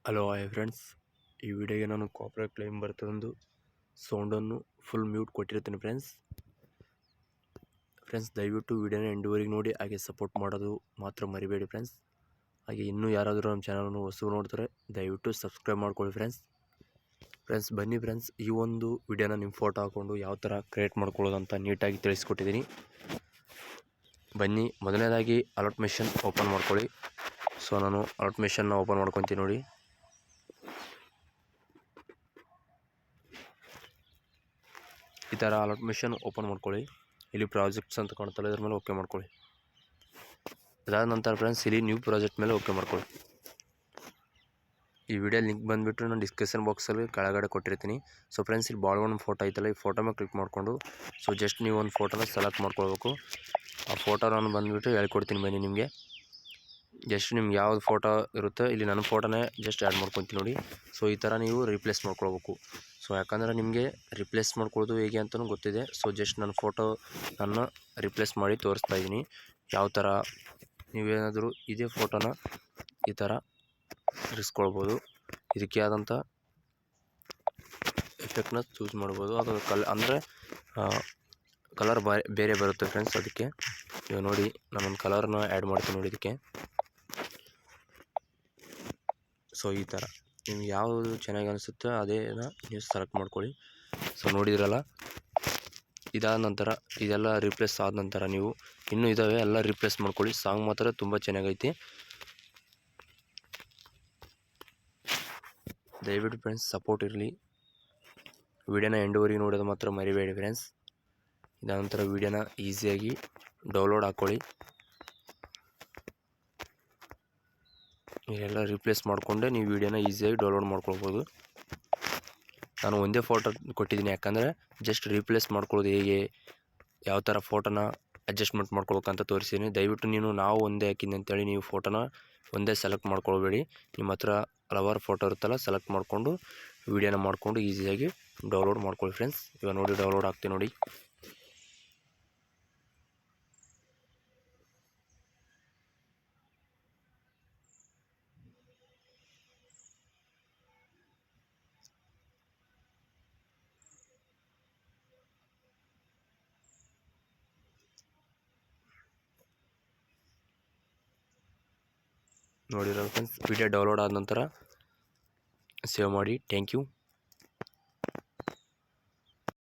Hello hi friends, ಈ ವಿಡಿಯೋಗೆ ನಾನು ಕಾಪರೇಟ್ ಕ್ಲೈಮ್ ಬರ್ತದೊಂದು ಸೌಂಡನ್ನು ಫುಲ್ ಮ್ಯೂಟ್ ಕೊಟ್ಟಿರ್ತೀನಿ ಫ್ರೆಂಡ್ಸ್ ದಯವಿಟ್ಟು ವಿಡಿಯೋನ ಎಂಡುವರೆಗೆ ನೋಡಿ, ಹಾಗೆ ಸಪೋರ್ಟ್ ಮಾಡೋದು ಮಾತ್ರ ಮರಿಬೇಡಿ ಹಾಗೆ ಇನ್ನೂ ಯಾರಾದರೂ ನಮ್ಮ ಚಾನಲನ್ನು ಹೊಸಬರು ನೋಡ್ತಾರೆ ದಯವಿಟ್ಟು ಸಬ್ಸ್ಕ್ರೈಬ್ ಮಾಡ್ಕೊಳ್ಳಿ ಬನ್ನಿ ಈ ಒಂದು ವಿಡಿಯೋನ ನಿಮ್ಮ ಫೋಟೋ ಹಾಕ್ಕೊಂಡು ಯಾವ ಥರ ಕ್ರಿಯೇಟ್ ಮಾಡ್ಕೊಳ್ಳೋದು ಅಂತ ನೀಟಾಗಿ ತಿಳಿಸ್ಕೊಟ್ಟಿದ್ದೀನಿ. ಬನ್ನಿ, ಮೊದಲನೇದಾಗಿ ಅಲರ್ಟ್ ಮೆಷಿನ್ ಓಪನ್ ಮಾಡ್ಕೊಳ್ಳಿ. ಸೊ ನಾನು ಅಲರ್ಟ್ ಮೆಷಿನ್ನ ಓಪನ್ ಮಾಡ್ಕೊತೀನಿ ನೋಡಿ. ಈ ಥರ ಅಲರ್ಟ್ ಮೆಷಿನ್ ಓಪನ್ ಮಾಡ್ಕೊಳ್ಳಿ. ಇಲ್ಲಿ ಪ್ರಾಜೆಕ್ಟ್ಸ್ ಅಂತ ಕಾಣ್ತಲ್ಲ, ಇದ್ರ ಮೇಲೆ ಓಕೆ ಮಾಡ್ಕೊಳ್ಳಿ. ಅದಾದ ನಂತರ ಫ್ರೆಂಡ್ಸ್ ಇಲ್ಲಿ ನ್ಯೂ ಪ್ರಾಜೆಕ್ಟ್ ಮೇಲೆ ಓಕೆ ಮಾಡ್ಕೊಳ್ಳಿ. ಈ ವಿಡಿಯೋ ಲಿಂಕ್ ಬಂದುಬಿಟ್ಟು ನಾನು ಡಿಸ್ಕ್ರಿಪ್ಷನ್ ಬಾಕ್ಸಲ್ಲಿ ಕೆಳಗಡೆ ಕೊಟ್ಟಿರ್ತೀನಿ. ಸೊ ಫ್ರೆಂಡ್ಸ್ ಇಲ್ಲಿ ಬಾಳ್ ಫೋಟೋ ಐತಲ್ಲ, ಈ ಫೋಟೋ ಮೇಲೆ ಕ್ಲಿಕ್ ಮಾಡಿಕೊಂಡು ಜಸ್ಟ್ ನೀವು ಒಂದು ಫೋಟೋನ ಸೆಲೆಕ್ಟ್ ಮಾಡ್ಕೊಳ್ಬೇಕು. ಆ ಫೋಟೋ ನಾನು ಬಂದುಬಿಟ್ಟು ಹೇಳ್ಕೊಡ್ತೀನಿ ಬನ್ನಿ ನಿಮಗೆ. ಜಸ್ಟ್ ನಿಮ್ಗೆ ಯಾವ್ದು ಫೋಟೋ ಇರುತ್ತೆ ಇಲ್ಲಿ ನನ್ನ ಫೋಟೋನೇ ಜಸ್ಟ್ ಆ್ಯಡ್ ಮಾಡ್ಕೊತೀನಿ ನೋಡಿ. ಸೊ ಈ ಥರ ನೀವು ರಿಪ್ಲೇಸ್ ಮಾಡ್ಕೊಳ್ಬೇಕು. ಸೊ ಯಾಕಂದರೆ ನಿಮಗೆ ರಿಪ್ಲೇಸ್ ಮಾಡ್ಕೊಳ್ಳೋದು ಹೇಗೆ ಅಂತಲೂ ಗೊತ್ತಿದೆ. ಸೊ ಜಸ್ಟ್ ನನ್ನ ಫೋಟೋ ನಾನು ರಿಪ್ಲೇಸ್ ಮಾಡಿ ತೋರಿಸ್ತಾ ಇದ್ದೀನಿ. ಯಾವ ಥರ ನೀವೇನಾದರೂ ಇದೇ ಫೋಟೋನ ಈ ಥರ ಇರಿಸ್ಕೊಳ್ಬೋದು. ಇದಕ್ಕೆ ಆದಂಥ ಎಫೆಕ್ಟ್ನ ಚೂಸ್ ಮಾಡ್ಬೋದು. ಅದು ಅಂದರೆ ಕಲರ್ ಬೇರೆ ಬರುತ್ತೆ ಫ್ರೆಂಡ್ಸ್. ಅದಕ್ಕೆ ಇವಾಗ ನೋಡಿ ನಾನೊಂದು ಕಲರ್ನ ಆ್ಯಡ್ ಮಾಡ್ತೀನಿ ನೋಡಿ ಇದಕ್ಕೆ. ಸೊ ಈ ಥರ ನಿಮ್ಗೆ ಯಾವುದು ಚೆನ್ನಾಗಿ ಅನಿಸುತ್ತೆ ಅದೇನ ನೀವು ಸೆಲೆಕ್ಟ್ ಮಾಡ್ಕೊಳ್ಳಿ. ಸೊ ನೋಡಿದ್ರಲ್ಲ, ಇದಾದ ನಂತರ ಇದೆಲ್ಲ ರಿಪ್ಲೇಸ್ ಆದ ನಂತರ ನೀವು ಇನ್ನೂ ಇದ್ದಾವೆ ಎಲ್ಲ ರಿಪ್ಲೇಸ್ ಮಾಡ್ಕೊಳ್ಳಿ. ಸಾಂಗ್ ಮಾತ್ರ ತುಂಬ ಚೆನ್ನಾಗೈತಿ. ದಯವಿಟ್ಟು ಫ್ರೆಂಡ್ಸ್ ಸಪೋರ್ಟ್ ಇರಲಿ. ವಿಡಿಯೋನ ಎಂಡುವರೆಗೆ ನೋಡೋದು ಮಾತ್ರ ಮರಿಬೇಡಿ ಫ್ರೆಂಡ್ಸ್. ಇದಾದ ನಂತರ ವಿಡಿಯೋನ ಈಸಿಯಾಗಿ ಡೌನ್ಲೋಡ್ ಹಾಕ್ಕೊಳ್ಳಿ. ಇದೆಲ್ಲ ರಿಪ್ಲೇಸ್ ಮಾಡಿಕೊಂಡೆ ನೀವು ವಿಡಿಯೋನ ಈಸಿಯಾಗಿ ಡೌನ್ಲೋಡ್ ಮಾಡ್ಕೊಳ್ಬೋದು. ನಾನು ಒಂದೇ ಫೋಟೋ ಕೊಟ್ಟಿದ್ದೀನಿ, ಯಾಕಂದರೆ ಜಸ್ಟ್ ರಿಪ್ಲೇಸ್ ಮಾಡ್ಕೊಳ್ಳೋದು ಹೇಗೆ, ಯಾವ ಥರ ಫೋಟೋನ ಅಡ್ಜಸ್ಟ್ಮೆಂಟ್ ಮಾಡ್ಕೊಳ್ಬೇಕಂತ ತೋರಿಸಿದ್ದೀನಿ. ದಯವಿಟ್ಟು ನಾವು ಒಂದೇ ಹಾಕಿದ್ದೀನಿ ಅಂತೇಳಿ ನೀವು ಫೋಟೋನ ಒಂದೇ ಸೆಲೆಕ್ಟ್ ಮಾಡ್ಕೊಳ್ಬೇಡಿ. ನಿಮ್ಮ ಹತ್ರ ಹಲವಾರು ಫೋಟೋ ಇರುತ್ತಲ್ಲ, ಸೆಲೆಕ್ಟ್ ಮಾಡಿಕೊಂಡು ವಿಡಿಯೋನ ಮಾಡಿಕೊಂಡು ಈಸಿಯಾಗಿ ಡೌನ್ಲೋಡ್ ಮಾಡ್ಕೊಳ್ಳಿ ಫ್ರೆಂಡ್ಸ್. ಇವಾಗ ನೋಡಿ ಡೌನ್ಲೋಡ್ ಆಗ್ತೀನಿ ನೋಡಿ. ನೋಡಿರೋ ಫ್ರೆಂಡ್ಸ್, ವಿಡಿಯೋ ಡೌನ್ಲೋಡ್ ಆದ ನಂತರ ಸೇವ್ ಮಾಡಿ. Thank you.